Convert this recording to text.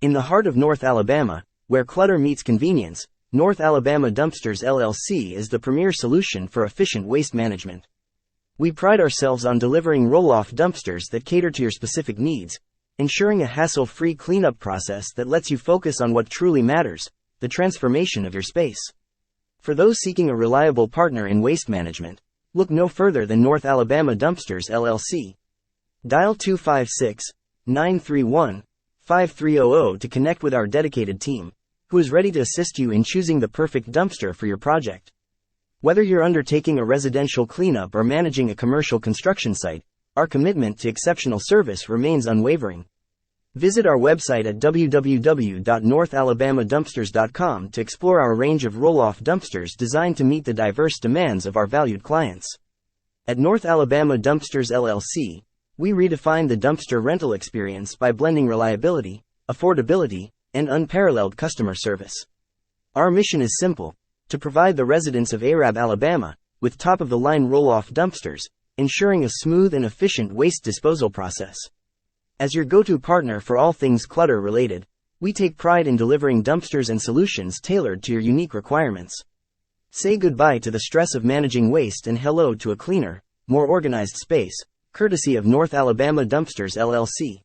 In the heart of North Alabama, where clutter meets convenience, North Alabama Dumpsters LLC is the premier solution for efficient waste management. We pride ourselves on delivering roll-off dumpsters that cater to your specific needs, ensuring a hassle-free cleanup process that lets you focus on what truly matters, the transformation of your space. For those seeking a reliable partner in waste management, look no further than North Alabama Dumpsters LLC. Dial 256-931-5300 to connect with our dedicated team, who is ready to assist you in choosing the perfect dumpster for your project. Whether you're undertaking a residential cleanup or managing a commercial construction site, our commitment to exceptional service remains unwavering. Visit our website at www.northalabamadumpsters.com to explore our range of roll-off dumpsters designed to meet the diverse demands of our valued clients. At North Alabama Dumpsters LLC, we redefine the dumpster rental experience by blending reliability, affordability, and unparalleled customer service. Our mission is simple: to provide the residents of Arab, Alabama, with top-of-the-line roll-off dumpsters, ensuring a smooth and efficient waste disposal process. As your go-to partner for all things clutter-related, we take pride in delivering dumpsters and solutions tailored to your unique requirements. Say goodbye to the stress of managing waste and hello to a cleaner, more organized space, courtesy of North Alabama Dumpsters LLC.